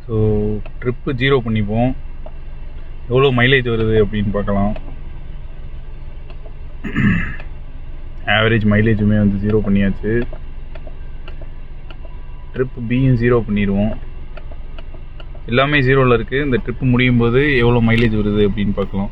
So trip 0 பண்ணிப்போம். எவ்வளோ mileage வருது அப்படின்னு பார்க்கலாம். ஆவரேஜ் மைலேஜுமே வந்து 0 பண்ணியாச்சு. ட்ரிப்பு பியும் 0 பண்ணிடுவோம். எல்லாமே 0ல் இருக்குது. இந்த ட்ரிப்பு முடியும் போது எவ்வளோ மைலேஜ் வருது அப்படின்னு பார்க்கலாம்.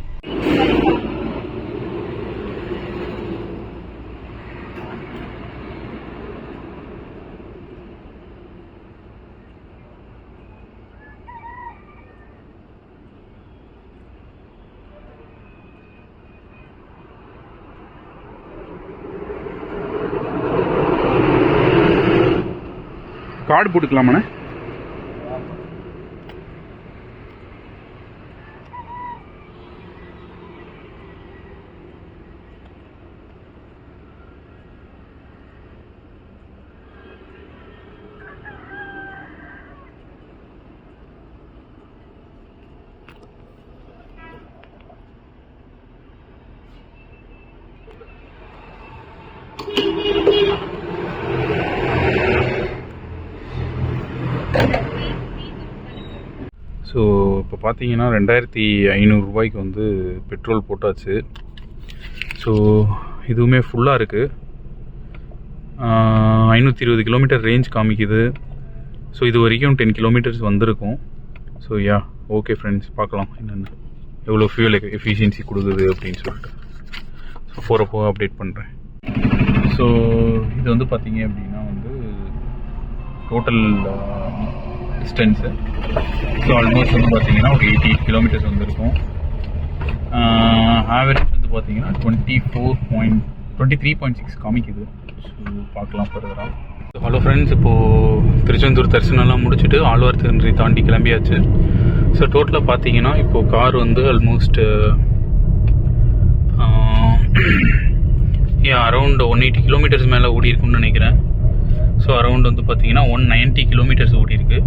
கார்டு போட்டுக்கலாமாண்ணே? ஸோ இப்போ பார்த்தீங்கன்னா 2500 வந்து பெட்ரோல் போட்டாச்சு. ஸோ இதுவுமே ஃபுல்லாக இருக்குது. 520 கிலோமீட்டர் ரேஞ்ச் காமிக்குது. ஸோ இது வரைக்கும் 10 கிலோமீட்டர்ஸ் வந்திருக்கும். ஸோ யா ஓகே ஃப்ரெண்ட்ஸ், பார்க்கலாம் என்னென்ன எவ்வளோ ஃபியூல் எஃபிஷியன்சி கொடுக்குது அப்படின்னு சொல்லிட்டு. ஸோ போகிறப்போ அப்டேட் பண்ணுறேன். ஸோ இது வந்து பார்த்தீங்க அப்படின்னா வந்து டோட்டல் டிஸ்டன்ஸு. ஸோ ஆல்மோஸ்ட் வந்து பார்த்தீங்கன்னா ஒரு 88 கிலோமீட்டர்ஸ் வந்துருக்கும். ஆவரேஜ் வந்து பார்த்தீங்கன்னா 23.6 காமிக்குது. ஸோ பார்க்கலாம் ஃபர்தராக. ஹலோ ஃப்ரெண்ட்ஸ், இப்போது திருச்செந்தூர் தரிசனம்லாம் முடிச்சுட்டு ஆழ்வார் திருநெறி தாண்டி கிளம்பியாச்சு. ஸோ டோட்டலாக பார்த்தீங்கன்னா இப்போது கார் வந்து ஆல்மோஸ்ட் அரௌண்ட் 180 கிலோமீட்டர்ஸ் மேலே ஓடி இருக்குன்னு நினைக்கிறேன். ஸோ அரௌண்ட் வந்து பார்த்தீங்கன்னா 190 கிலோமீட்டர்ஸ் ஓடி இருக்கு.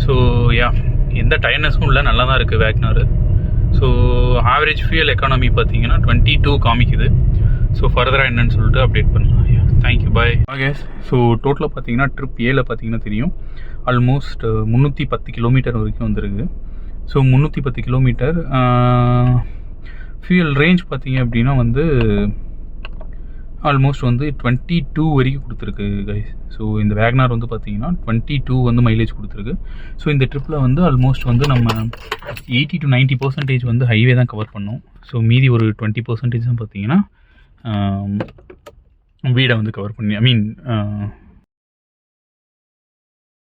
ஸோ யா எந்த டயர்னஸும் இல்லை, நல்லா தான் இருக்குது Wagner. So average fuel economy பார்த்தீங்கன்னா 22 காமிக்குது. ஸோ ஃபர்தராக என்னன்னு சொல்லிட்டு அப்டேட் பண்ணலாம். தேங்க்யூ, பாய். ஓகே, ஸோ டோட்டலாக பார்த்தீங்கன்னா ட்ரிப் ஏல பார்த்தீங்கன்னா தெரியும் ஆல்மோஸ்ட் 310 கிலோமீட்டர் வரைக்கும் வந்துருக்கு. ஸோ 310 கிலோமீட்டர் ஃபியூயல் ரேஞ்ச் பார்த்தீங்க அப்படின்னா வந்து ஆல்மோஸ்ட் வந்து 22 வரைக்கும் கொடுத்துருக்கு கைஸ். ஸோ இந்த வேக்னார் வந்து பார்த்தீங்கன்னா 22 வந்து மைலேஜ் கொடுத்துருக்கு. ஸோ இந்த ட்ரிப்பில் வந்து ஆல்மோஸ்ட் வந்து நம்ம 80 to 90% வந்து ஹைவே தான் கவர் பண்ணோம். ஸோ மீதி ஒரு 20% தான் பார்த்தீங்கன்னா வீடை வந்து கவர் பண்ணி